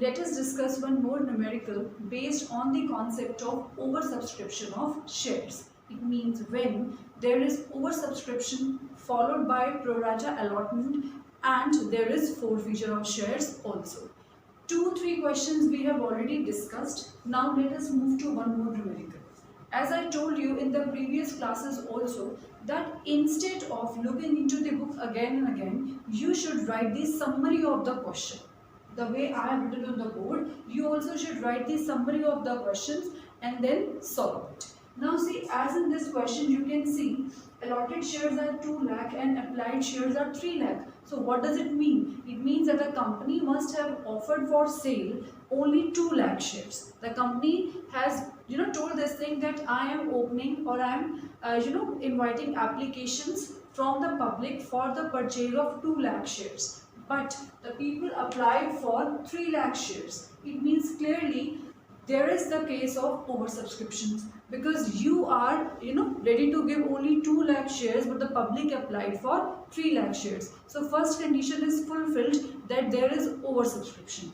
Let us discuss one more numerical based on the concept of oversubscription of shares. It means when there is oversubscription followed by pro rata allotment and there is forfeiture of shares also. 2-3 questions we have already discussed. Now let us move to one more numerical. As I told you in the previous classes also, that instead of looking into the book again and again, you should write the summary of the question. The way I have written on the board, you also should write the summary of the questions and then solve it. Now see, as in this question you can see allotted shares are 2 lakh and applied shares are 3 lakh. So what does it mean? It means that the company must have offered for sale only 2 lakh shares. The company has told this thing that I am opening or I am inviting applications from the public for the purchase of 2 lakh shares. But the people applied for 3 lakh shares. It means clearly there is the case of oversubscriptions because you are ready to give only 2 lakh shares but the public applied for 3 lakh shares. So first condition is fulfilled, that there is oversubscription.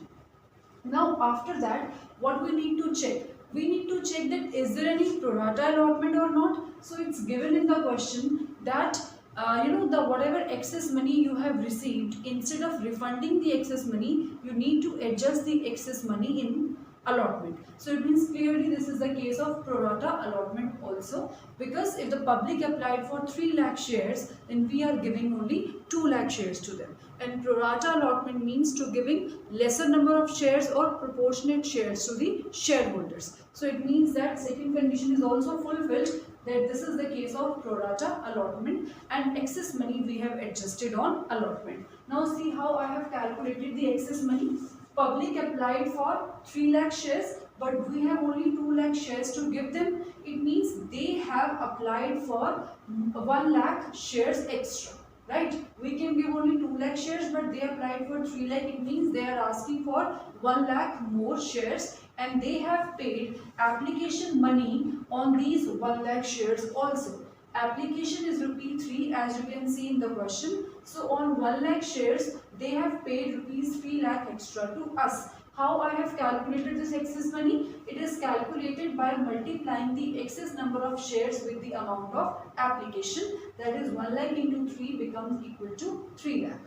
Now after that, what we need to check? We need to check that is there any pro rata allotment or not. So it's given in the question that the whatever excess money you have received, instead of refunding the excess money, you need to adjust the excess money in allotment. So it means clearly this is the case of pro rata allotment also, because if the public applied for 3 lakh shares, then we are giving only 2 lakh shares to them. And pro rata allotment means to giving lesser number of shares or proportionate shares to the shareholders. So it means that second condition is also fulfilled, that this is the case of pro rata allotment and excess money we have adjusted on allotment. Now see how I have calculated the excess money. Public applied for 3 lakh shares but we have only 2 lakh shares to give them. It means they have applied for 1 lakh shares extra. Right? We can give only 2 lakh shares but they applied for 3 lakh. It means they are asking for 1 lakh more shares and they have paid application money on these 1 lakh shares also. Application is rupees 3 as you can see in the question. So on 1 lakh shares they have paid rupees 3 lakh extra to us. How I have calculated this excess money? It is calculated by multiplying the excess number of shares with the amount of application. That is 1 lakh into 3 becomes equal to 3 lakh.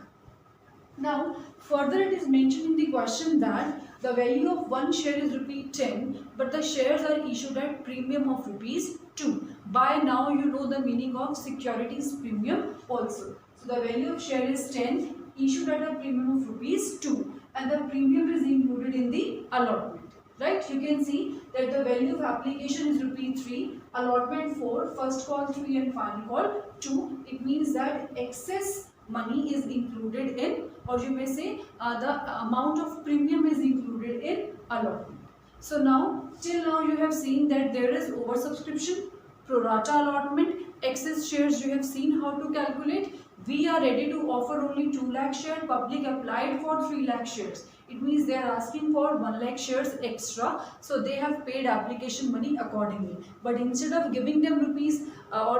Now further it is mentioned in the question that the value of one share is rupees 10 but the shares are issued at premium of rupees 2. By now you know the meaning of securities premium also. So the value of share is 10 issued at a premium of rupees 2 and the premium is included in the allotment. Right? You can see that the value of application is rupees 3, allotment 4, first call 3 and final call 2. It means that excess money is included in, or you may say the amount of premium is included in allotment. So now till now you have seen that there is oversubscription, pro rata allotment, excess shares you have seen how to calculate. We are ready to offer only 2 lakh shares, public applied for 3 lakh shares. It means they are asking for 1 lakh shares extra, so they have paid application money accordingly. But instead of giving them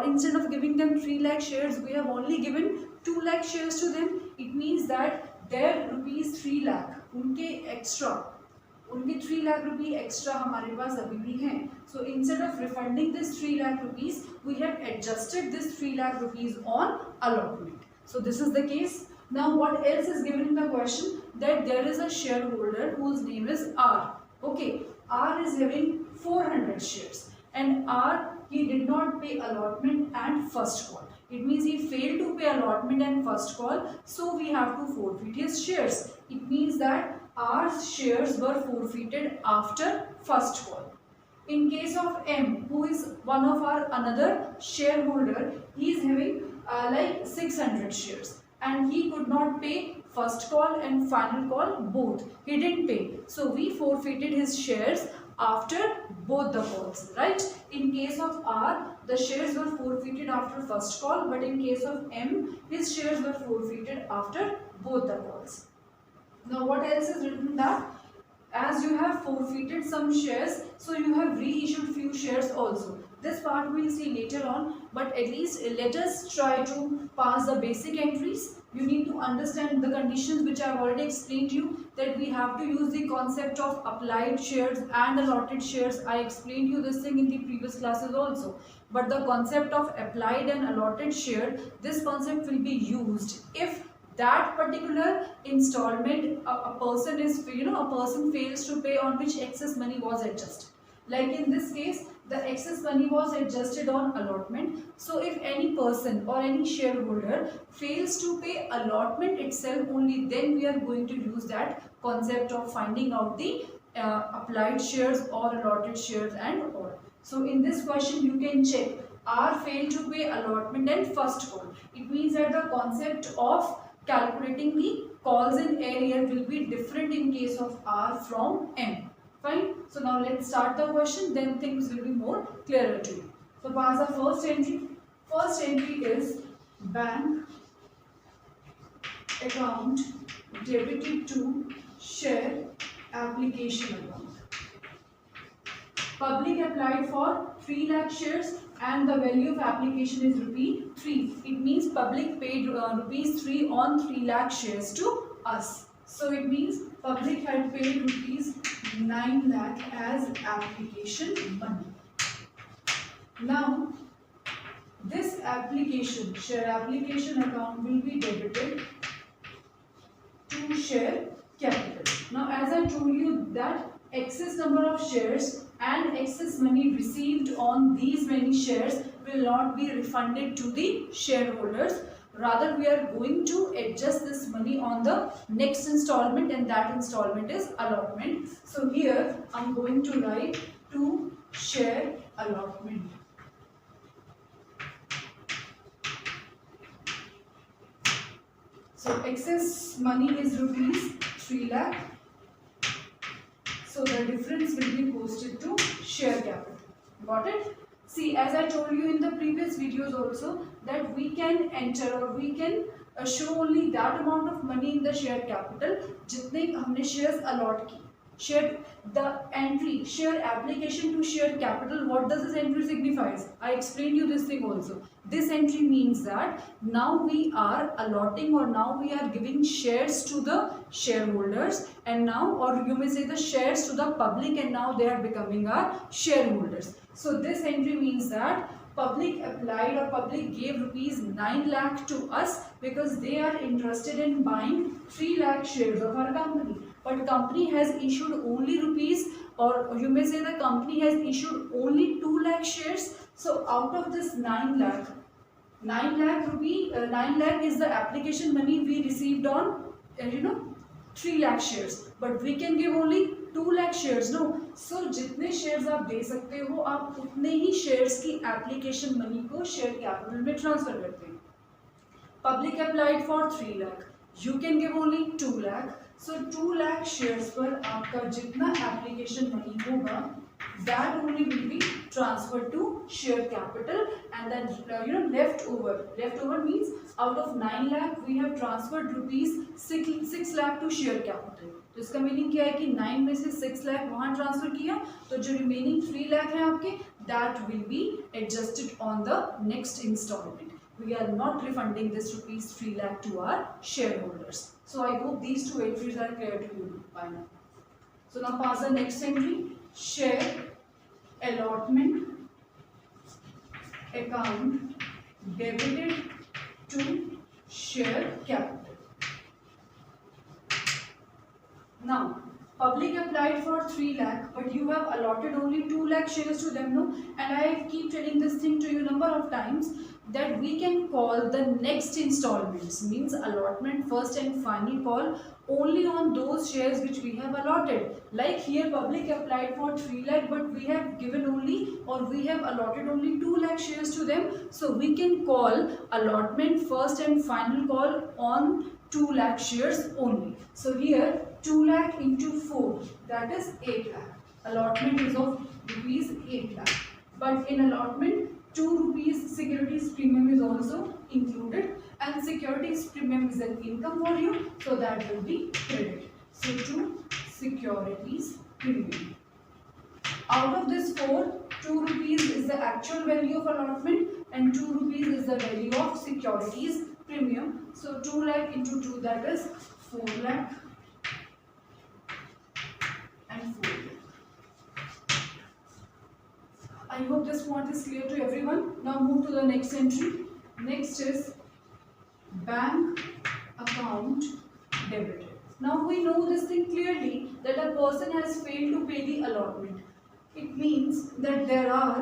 instead of giving them 3 lakh shares, we have only given 2 lakh shares to them. It means that their rupees 3 lakh, उनके 3 लाख रुपये extra हमारे पास अभी भी हैं. So instead of refunding this 3 lakh rupees, we have adjusted this 3 lakh rupees on allotment. So this is the case. Now what else is given in the question? That there is a shareholder whose name is R. Okay, R is having 400 shares and R, he did not pay allotment and first call. It means he failed to pay allotment and first call, so we have to forfeit his shares. It means that our shares were forfeited after first call. In case of M, who is one of our another shareholder, he is having like 600 shares and he could not pay first call and final call both. He didn't pay, so we forfeited his shares after both the calls. Right? In case of R, the shares were forfeited after first call, but in case of M, his shares were forfeited after both the calls. Now what else is written that as you have forfeited some shares, so you have reissued few shares also. This part we will see later on, but at least let us try to pass the basic entries. You need to understand the conditions which I have already explained to you, that we have to use the concept of applied shares and allotted shares. I explained you this thing in the previous classes also. But the concept of applied and allotted share, this concept will be used if that particular installment a person is, a person fails to pay on which excess money was adjusted. Like in this case, the excess money was adjusted on allotment. So if any person or any shareholder fails to pay allotment itself only, then we are going to use that concept of finding out the applied shares or allotted shares and all. So in this question you can check R failed to pay allotment and first call. It means that the concept of calculating the calls in area will be different in case of R from M. Fine. So now let's start the question, then things will be more clearer to you. So pass the first entry. First entry is bank account debited to share application account. Public applied for 3 lakh shares and the value of application is rupee 3. It means public paid rupees 3 on 3 lakh shares to us. So it means public had paid rupees 9 lakh as application money. Now this application, share application account will be debited to share capital. Now as I told you that excess number of shares and excess money received on these many shares will not be refunded to the shareholders. Rather, we are going to adjust this money on the next installment, and that installment is allotment. So here I am going to write to share allotment. So excess money is rupees 3 lakh. So the difference will be posted to share capital. Got it? See, as I told you in the previous videos also, that we can enter or we can show only that amount of money in the share capital जितने हमने shares allot की. Share the entry, share application to share capital. What does this entry signifies? I explained you this thing also. This entry means that now we are allotting or now we are giving shares to the shareholders, and now, or you may say the shares to the public, and now they are becoming our shareholders. So this entry means that public applied or public gave rupees 9 lakh to us because they are interested in buying 3 lakh shares of our company. But company has issued only rupees, or you may say the company has issued only 2 lakh shares. So out of this 9 lakh, 9 lakh is the application money we received on 3 lakh shares, but we can give only 2 lakh shares, no. So जितने shares आप दे सकते हो, आप उतने ही shares की application money को share capital में transfer करते हैं. Public applied for 3 lakh, you can give only 2 lakh. So 2 lakh shares पर आपका जितना application money होगा, that only will be transferred to share capital, and then leftover means out of 9 lakh we have transferred rupees 6 lakh to share capital. तो इसका meaning क्या है कि 9 में से 6 लाख वहाँ ट्रांसफर किया, तो जो रिमेनिंग 3 लाख है आपके, that will be adjusted on the next installment. We are not refunding this rupees 3 lakh to our shareholders. So I hope these two entries are clear to you by now. So now pass the next entry. Share allotment account debited to share capital. Now, public applied for 3 lakh, but you have allotted only 2 lakh shares to them, no? And I keep telling this thing to you number of times, that we can call the next installments, means allotment first and final call only on those shares which we have allotted. Like here public applied for 3 lakh, but we have given only, or we have allotted only 2 lakh shares to them. So we can call allotment first and final call on 2 lakh shares only. So here 2 lakh into 4, that is 8 lakh. Allotment is of rupees 8 lakh. But in allotment 2 rupees securities premium is also included, and securities premium is an income for you, so that will be credited. So 2 securities premium. Out of this 4, 2 rupees is the actual value of allotment and 2 rupees is the value of securities premium. So 2 lakh into 2, that is 4 lakh and 4 lakh. I hope this point is clear to everyone. Now move to the next entry. Next is bank account debited. Now we know this thing clearly that a person has failed to pay the allotment. It means that there are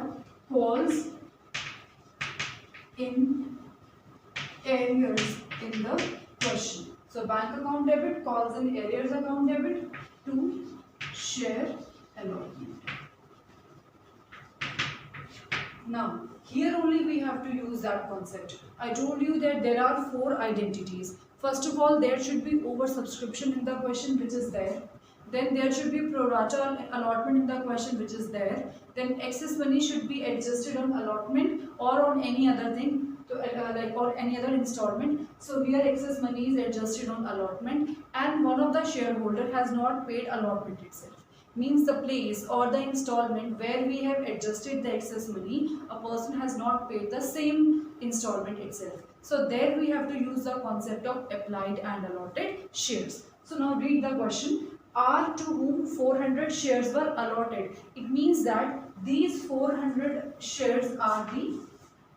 calls in arrears in the question. So bank account debit, calls in arrears account debit to share allotment. Now here only we have to use that concept. I told you that there are 4 identities. First of all, there should be oversubscription in the question, which is there. Then there should be pro rata allotment in the question, which is there. Then excess money should be adjusted on allotment or on any other thing, or any other installment. So here excess money is adjusted on allotment, and one of the shareholder has not paid allotment itself. Means the place or the installment where we have adjusted the excess money, a person has not paid the same installment itself. So there we have to use the concept of applied and allotted shares. So now read the question. R to whom 400 shares were allotted. It means that these 400 shares are the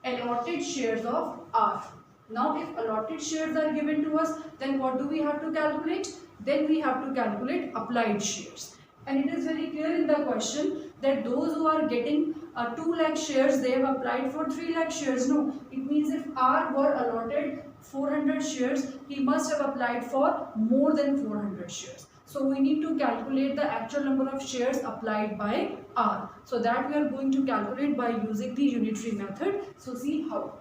allotted shares of R. Now if allotted shares are given to us, then what do we have to calculate? Then we have to calculate applied shares. And it is very clear in the question that those who are getting 2 lakh shares, they have applied for 3 lakh shares. No, it means if R were allotted 400 shares, he must have applied for more than 400 shares. So we need to calculate the actual number of shares applied by R. So that we are going to calculate by using the unitary method. So see how.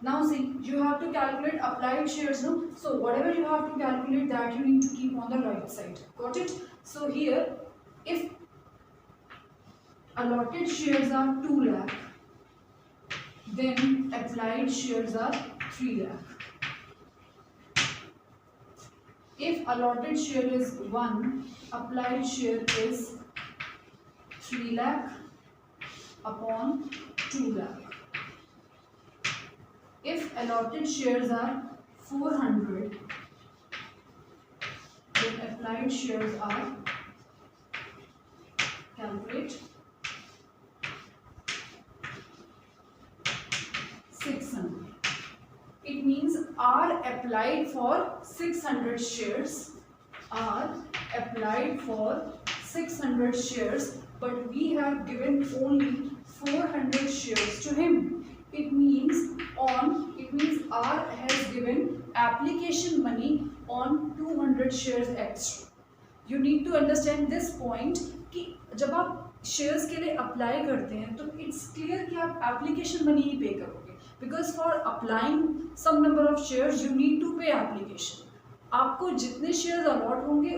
Now see, you have to calculate applied shares, no? So whatever you have to calculate, that you need to keep on the right side. Got it? So here, if allotted shares are 2 lakh, then applied shares are 3 lakh. If allotted share is 1, applied share is 3 lakh upon 2 lakh. If allotted shares are 400, then applied shares are, calculate, 600. It means R applied for 600 shares. R applied for 600 shares, but we have given only 400 shares to him. It means R has given application money on 200 shares extra. You need to understand this point कि जब आप shares के लिए apply करते हैं तो it's clear कि आप application money ही pay करोगे, because for applying some number of shares you need to pay application. आपको जितने शेयर्स अलॉट होंगे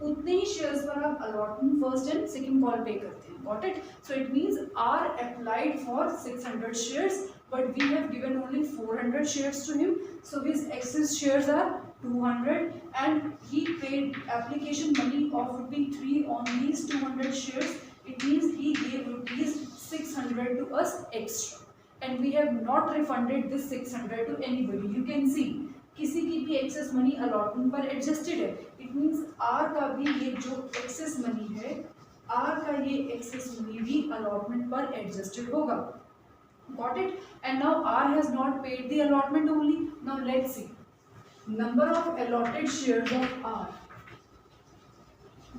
उतने ही शेयर्स पर आप allotment first and second call पे करते हैं. Got it? So it means R applied for 600 shares but we have given only 400 shares to him, so his excess shares are 200 and he paid application money of ₹3 on these 200 shares. It means he gave ₹600 to us extra and we have not refunded this 600 to anybody. You can see किसी की भी excess money allotment पर adjusted है. It means are का भी ये जो excess money है, आर का ये एक्सेस मनी भी अलॉटमेंट पर एडजस्टेड होगा. Got it? And now R has not paid the allotment only. Now let's see. Number of allotted shares of R.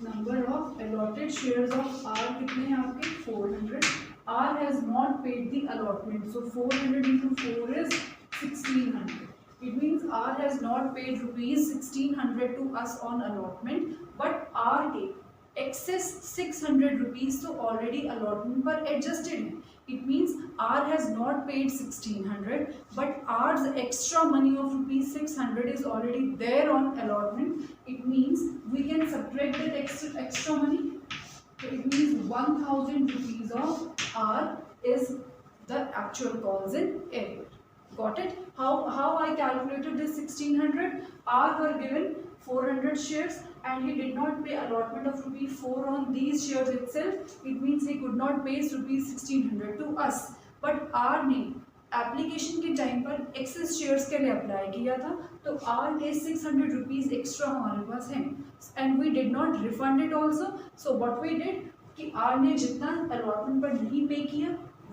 Number of allotted shares of R कितने हैं आपके? 400. R has not paid the allotment. So 400 into 4 is 1600. It means R has not paid ₹1600 to us on allotment, but R के excess 600 rupees तो already allotment पर adjusted है. It means R has not paid 1600, but R's extra money of ₹600 is already there on allotment. It means we can subtract that extra money. So it means 1000 rupees of R is the actual cause in error. Got it? How I calculated this 1600? R were given 400 shares and he did not pay allotment of ₹4 on these shares itself. It means he could not pay ₹1600 to us. But R ने application के time पर access shares के लिए apply किया था, तो are के 600 rupees extra हमारे पास हैं and we did not refund it also. So what we did कि आर ने जितना अलॉटमेंट पर नहीं पे किया,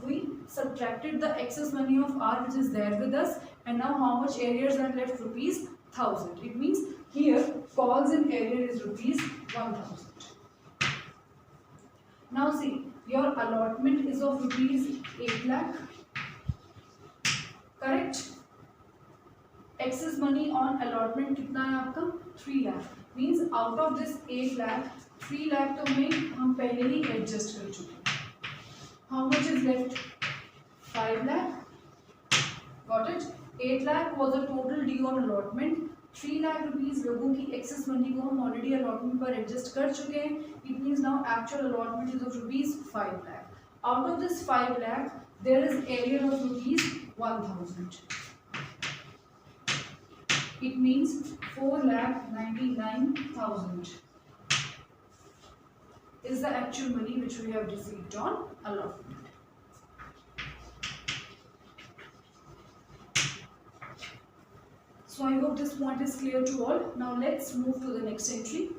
we subtracted the excess money of R which is there with us, and now how much arrears are left? Rupees 1000. It means here calls in arrear is rupees 1000. Now see, your allotment is of rupees 8 lakh, correct? Excess money on allotment कितना है आपका? 3 lakh. Means out of this 8 lakh, 3 lakh तो हम पहले ही adjust कर चुके हैं. How much is left? 5 lakh. Got it? 8 lakh was the total due on allotment. 3 lakh rupees लोगों की excess money को हम already allotment पर adjust कर चुके हैं. It means now actual allotment is of rupees 5 lakh. Out of this 5 lakh, there is arrear of rupees 1000. It means 4,99,000 is the actual money which we have received on allotment. So I hope this point is clear to all. Now let's move to the next entry.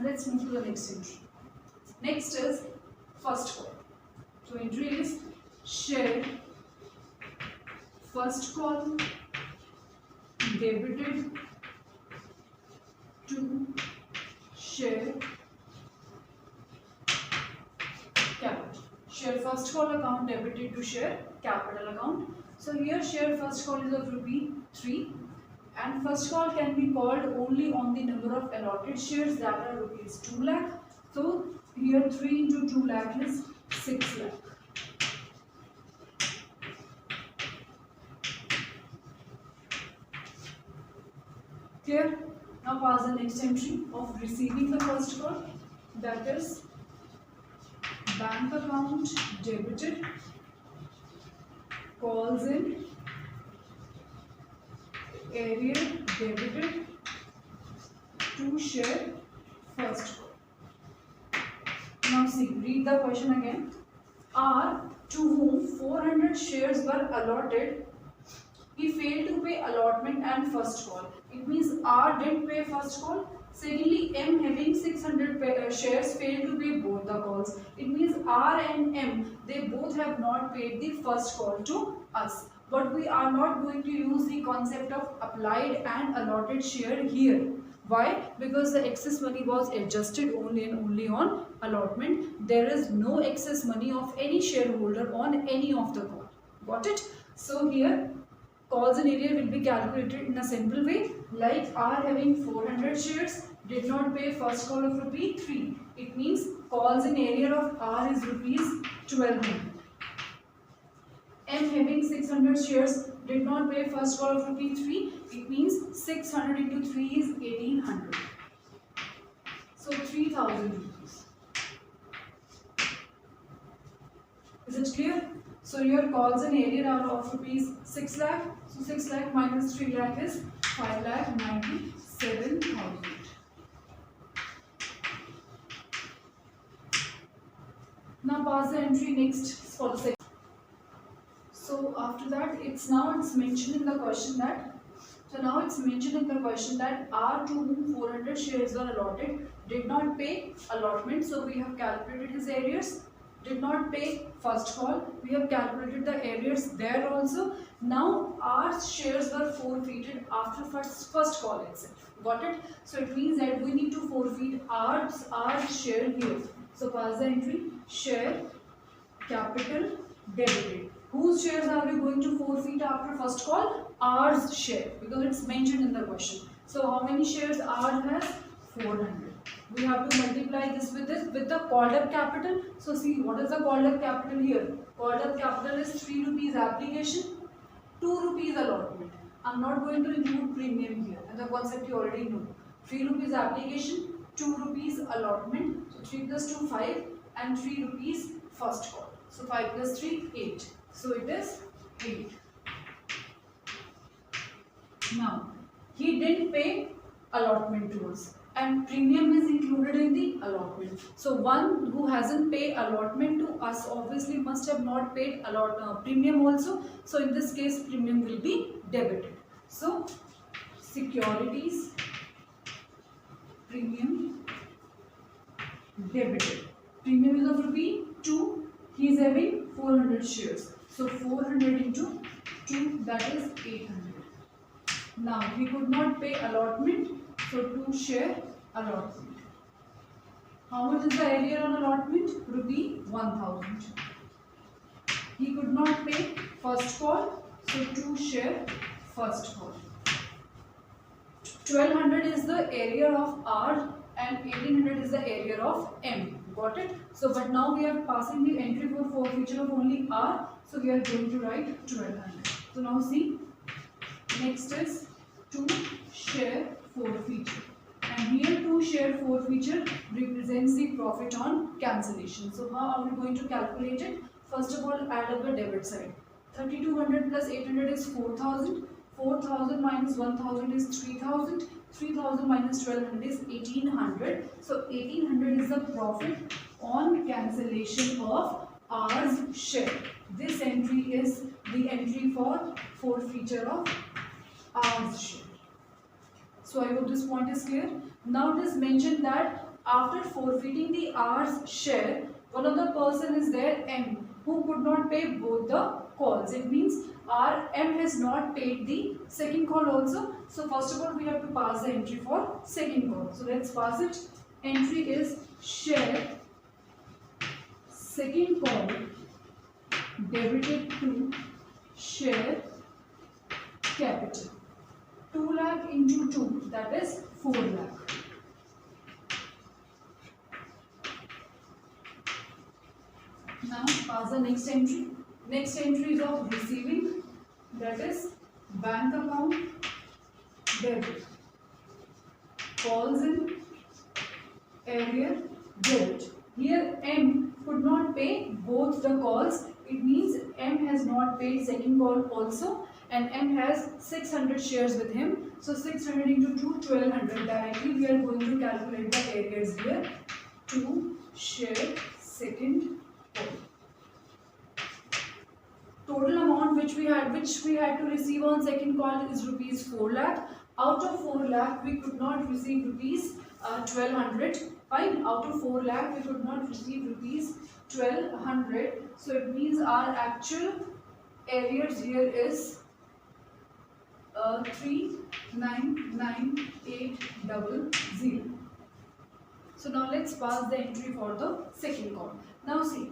Let's move to the next entry. Next is first call. So entry is share first call debited to share capital. Share first call account debited to share capital account. So here share first call is of rupee 3. And first call can be called only on the number of allotted shares that are rupees 2 lakh. So here 3 into 2 lakh is 6 lakh. Clear? Now pass the next entry of receiving the first call, that is bank account debited, calls in, area debited to share first call. Now see, read the question again. R, to whom 400 shares were allotted, he failed to pay allotment and first call. It means R didn't pay first call. Secondly, M having 600 shares failed to pay both the calls. It means R and M, they both have not paid the first call to us. But we are not going to use the concept of applied and allotted share here. Why? Because the excess money was adjusted only and only on allotment. There is no excess money of any shareholder on any of the call. Got it? So here calls in area will be calculated in a simple way, like R having 400 shares did not pay first call of rupee 3. It means calls in area of R is rupees 1200. M having 600 shares did not pay first call of rupee 3. It means 600 into 3 is 1800. So 3000 rupees. Is it clear? So your calls in area are of rupees 6 lakh. So 6 lakh minus 3 lakh is 5,97,000. Now pass the entry next for the second. So after that, it's mentioned in the question that R, to whom 400 shares were allotted, did not pay allotment. So we have calculated his arrears. Did not pay first call. We have calculated the arrears there also. Now our shares were forfeited after first call itself. Got it? So it means that we need to forfeit our share here. So pass the entry. Share capital debited. Whose shares are we going to forfeit after first call? R's share, because it's mentioned in the question. So how many shares R has? 400. We have to multiply this with the called up capital. So see, what is the called up capital here? Called up capital is 3 rupees application, 2 rupees allotment. I'm not going to include premium here, and the concept you already know. 3 rupees application, 2 rupees allotment. So 3 plus 2 5 and 3 rupees first call. So 5 plus 3 8. So it is 8. Now he didn't pay allotment to us, and premium is included in the allotment. So one who hasn't paid allotment to us obviously must have not paid premium also. So in this case premium will be debited. So securities premium debited. Premium is of rupee 2. He is having 400 shares. So 400 into 2, that is 800. Now he could not pay allotment, so 2 share allotment. How much is the area on allotment? Rupee 1000. He could not pay first call, so 2 share first call. 1200 is the area of R and 1800 is the area of M. Got it? So but now we are passing the entry for forfeiture of only R, so we are going to write 1200. So now see, next is 2 share forfeiture, and here 2 share forfeiture represents the profit on cancellation. So how are we going to calculate it? First of all, add up the debit side. 3200 plus 800 is 4000. 4000 minus 1000 is 3000. 3000 minus 1200 is 1800. So 1800 is the profit on cancellation of R's share. This entry is the entry for forfeiture of R's share. So I hope this point is clear. Now it is mentioned that after forfeiting the R's share, one of the person is there, M, who could not pay both the calls. It means M has not paid the second call also. So first of all we have to pass the entry for second call. So let's pass it. Entry is share second call debited to share capital. 2 lakh into 2, that is 4 lakh. Now pass the next entry. Next entry is of receiving, that is bank account debit. Calls in area debit. Here M could not pay both the calls. It means M has not paid second call also, and M has 600 shares with him. So 600 into 2, 1200. Directly we are going to calculate the areas here. 2 share second call. Total amount which we had to receive on second call is rupees 4 lakh. Out of 4 lakh we could not receive rupees 1200. Fine. Out of 4 lakh we could not receive rupees 1200. So it means our actual arrears here is 399800. So now let's pass the entry for the second call. Now see,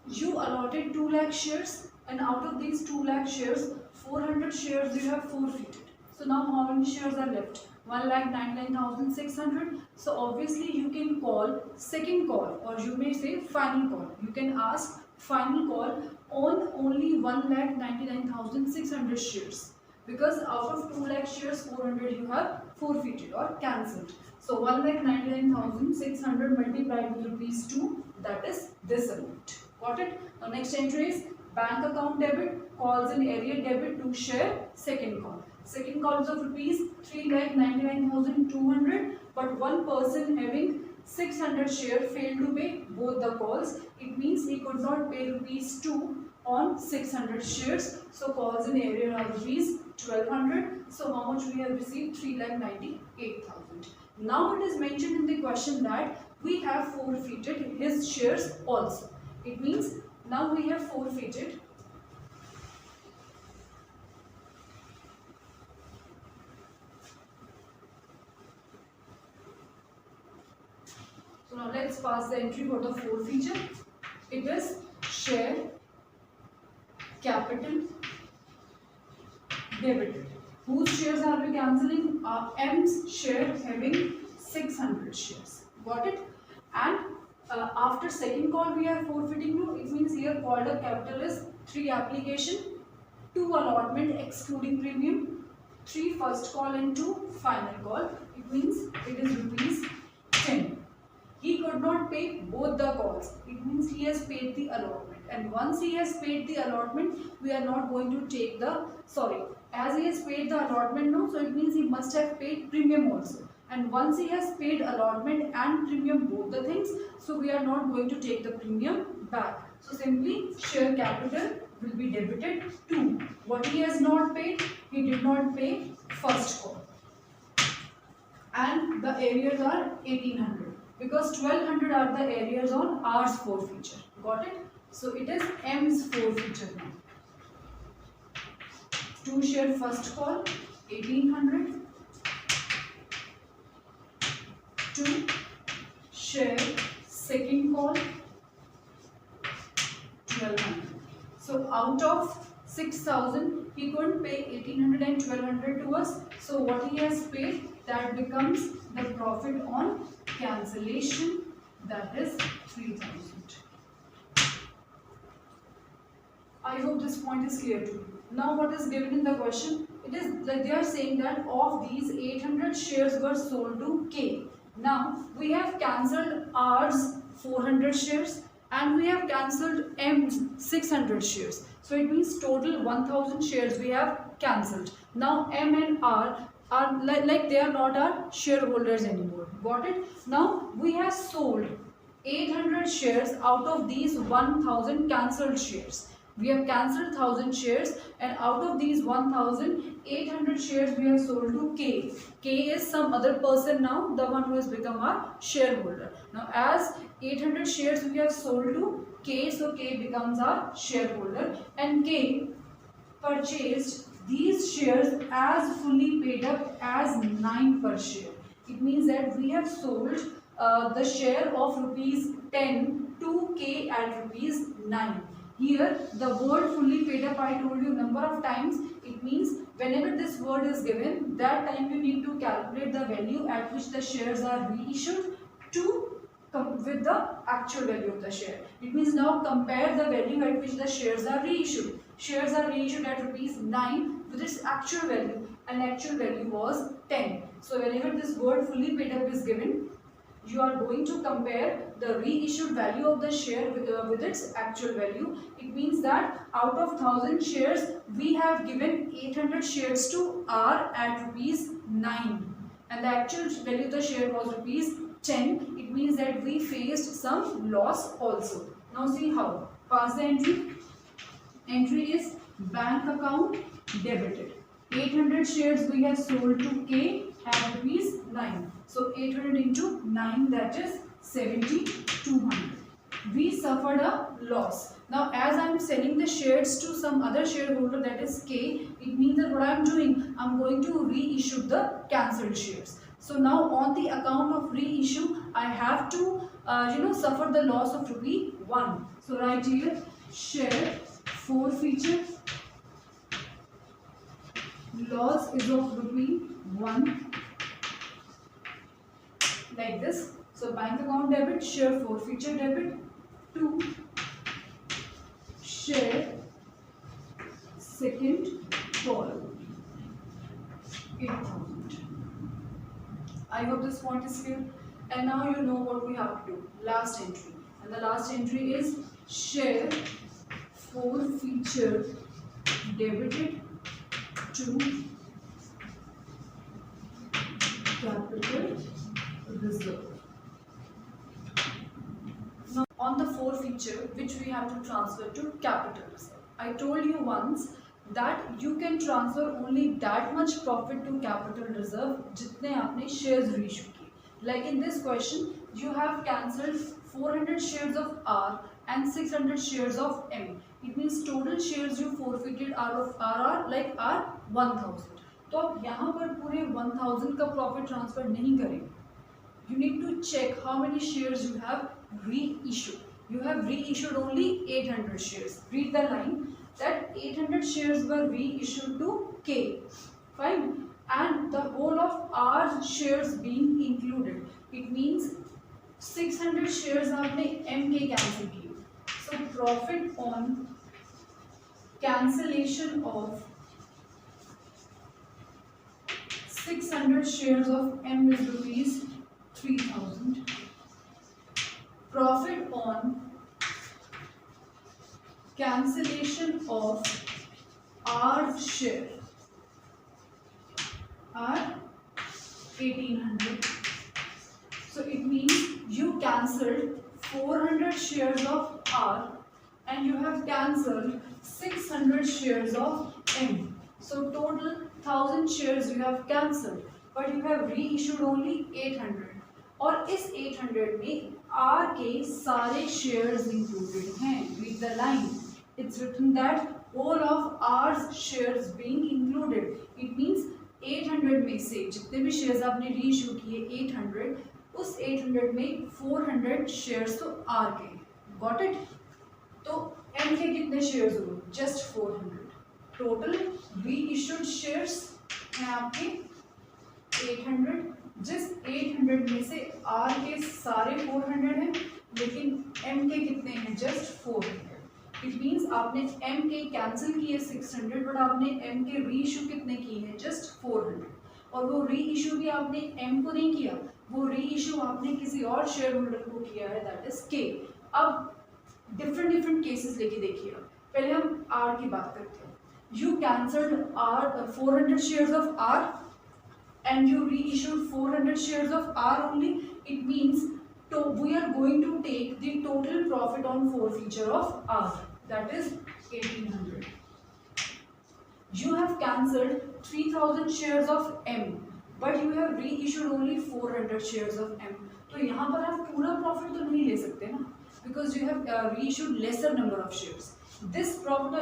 you allotted 2 lakh shares, and out of these 2 lakh shares, 400 shares you have forfeited. So now how many shares are left? 1,99,600. So obviously you can call second call, or you may say final call. You can ask final call on only 1,99,600 shares, because out of 2 lakh shares 400 you have forfeited or cancelled. So 1,99,600 multiplied with rupees 2, that is this amount. Got it? Now next entry is bank account debit, calls in area debit to share second call. Second call is of rupees 3,99,200, but one person having 600 share failed to pay both the calls. It means he could not pay rupees 2 on 600 shares. So calls in area are rupees 1200. So how much we have received? 3,98,000. Now it is mentioned in the question that we have forfeited his shares also. It means now we have forfeited now let's pass the entry for the forfeiture. It is share capital debited. Whose shares are we cancelling? M's share having 600 shares. Got it? And after second call we are forfeiting you. It means here called up capital is 3 application, 2 allotment excluding premium, 3 first call and 2 final call. It means it is rupees 10. He could not pay both the calls. It means he has paid the allotment. And once he has paid the allotment, we are not going to take the, sorry, as he has paid the allotment now, so it means he must have paid premium also. And once he has paid allotment and premium, both the things, so we are not going to take the premium back. So simply share capital will be debited to what he has not paid. He did not pay first call. And the arrears are 1800 because 1200 are the arrears on R's forfeiture. Got it? So it is M's forfeiture now. To share first call 1800. To share second call 1200. So out of 6000, he couldn't pay 1800 and 1200 to us. So what he has paid, that becomes the profit on cancellation, that is 3000. I hope this point is clear to you. Now what is given in the question? It is like they are saying that of these 800 shares were sold to K. Now we have cancelled R's 400 shares and we have cancelled M's 600 shares. So it means total 1000 shares we have cancelled. Now M and R are like they are not our shareholders anymore. Got it? Now we have sold 800 shares out of these 1000 cancelled shares. We have cancelled 1000 shares and out of these 1800 shares we have sold to K. K is some other person now, the one who has become our shareholder. Now as 800 shares we have sold to K, so K becomes our shareholder and K purchased these shares as fully paid up as 9 per share. It means that we have sold the share of rupees 10 to K at rupees 9. Here the word fully paid up I told you number of times. It means whenever this word is given, that time you need to calculate the value at which the shares are reissued to come with the actual value of the share. It means now compare the value at which the shares are reissued. Shares are reissued at rupees 9 with its actual value, and actual value was 10. So whenever this word fully paid up is given, you are going to compare the reissued value of the share with its actual value. It means that out of 1000 shares, we have given 800 shares to R at rupees 9 and the actual value of the share was rupees 10. It means that we faced some loss also. Now see how. Pass the entry. Entry is bank account debited. 800 shares we have sold to K at rupees 9. So 800 into 9, that is 7200. We suffered a loss. Now as I am selling the shares to some other shareholder, that is K, it means that what I am doing, I am going to reissue the cancelled shares. So now on the account of reissue, I have to suffer the loss of rupee 1. So right here, share forfeiture, loss is of rupee 1. Like this. So bank account debit, share forfeiture debit to share second call 8000. I hope this point is clear. And now you know what we have to do. Last entry. And the last entry is share forfeiture debited to capital reserve. Now on the forfeiture which we have to transfer to capital reserve. I told you once that you can transfer only that much profit to capital reserve jitne aapne shares reissue kiye. Like in this question, you have cancelled 400 shares of R and 600 shares of M. It means total shares you forfeited are 1000. तो आप यहाँ पर पूरे 1000 का profit transfer नहीं करेंगे. You need to check how many shares you have reissued. You have reissued only 800 shares. Read the line that 800 shares were reissued to K. Fine. And the whole of R shares being included. It means 600 shares आपने M के cancel किए. So profit on cancellation of 600 shares of M is rupees 3,000. Profit on cancellation of R share are 1,800. So it means you cancelled 400 shares of R and you have cancelled 600 shares of M. So total 1,000 shares you have cancelled, but you have reissued only 800. और इस 800 में R के सारे shares included हैं. Read the line. It's written that all of R's shares being included. It means 800 में से जितने भी shares आपने reissue किए 800, उस 800 में 400 shares तो R के. Got it? तो M के कितने shares हुए? Just 400. Total reissued shares हैं आपके 800. जिस 800 में से R के सारे 400 हैं, लेकिन M के कितने हैं? Just 400. It means आपने M के कैंसिल किए 600, बट आपने M के रीइशू कितने किए हैं? Just 400. और वो रीइशू भी आपने M को नहीं किया, वो रीइशू आपने किसी और शेयर होल्डर को किया है, दैट इज K. अब डिफरेंट केसेस लेके देखिए. पहले हम R की बात करते हैं. You cancelled R 400 shares of R and you reissued 400 shares of R only. It means we are going to take the total profit on forfeiture of R, that is 1,800. You have cancelled 3,000 shares of M, but you have reissued only 400 shares of M. तो यहाँ पर आप पूरा profit तो नहीं ले सकते ना, because you have reissued lesser number of shares. This profit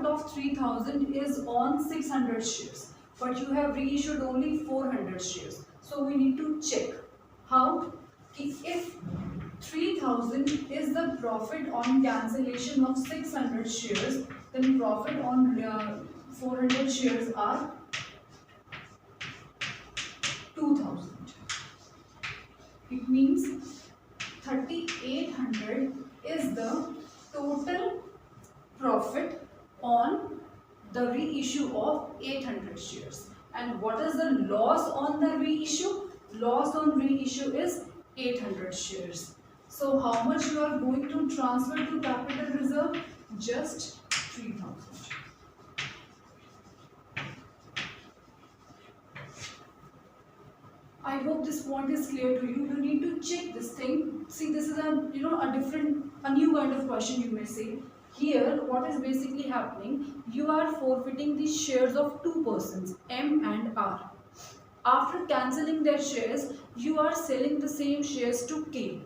of 3,000 is on 600 shares, but you have reissued only 400 shares. So we need to check how, if 3,000 is the profit on cancellation of 600 shares, then profit on 400 shares are 2,000. It means 3,800 is the total profit on the reissue of 800 shares. And what is the loss on the reissue? Loss on reissue is 800 shares. So how much you are going to transfer to capital reserve? Just 3,000. I hope this point is clear to you. You need to check this thing. See, this is a new kind of question you may say. Here, what is basically happening? You are forfeiting the shares of two persons, M and R. After cancelling their shares, you are selling the same shares to K.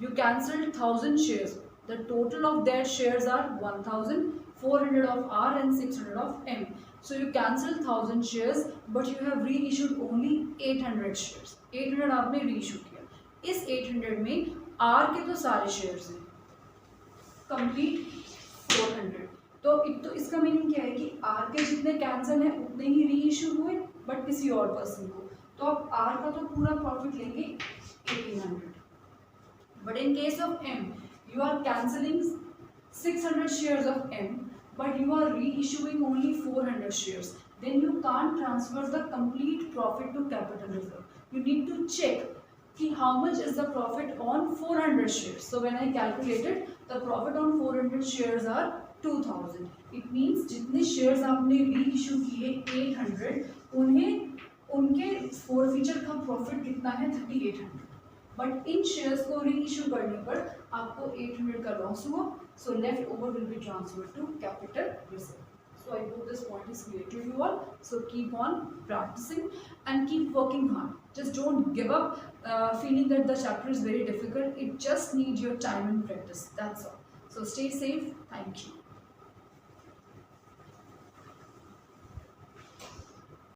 You cancelled 1,000 shares. The total of their shares are 1,000, 400 of R and 600 of M. So you cancelled 1,000 shares, but you have reissued only 800 shares. 800 आपने reissue किया. इस 800 में R के तो सारे shares हैं. Complete 400. तो इसका मीनिंग क्या है कि R के जितने कैंसिल हैं उतने ही रीइश्यू हुए, बट किसी और पर्सन को. तो आप R का तो पूरा प्रॉफिट लेंगे 1,800. But in case of M, you are cancelling 600 shares of M, but you are reissuing only 400 shares. Then you can't transfer the complete profit to capital reserve. You need to check कि how much is the profit on 400 shares. So when I calculated, the profit on 400 shares are 2,000. It means जितने shares आपने reissue किए 800, उनके forfeiture का profit कितना है? 3,800. But in shares को reissue करने पर आपको 800 का loss हुआ. So left over will be transferred to capital reserve. So I hope this point is clear to you all. So keep on practicing and keep working hard. Just don't give up feeling that the chapter is very difficult. It just needs your time and practice. That's all. So stay safe. Thank you.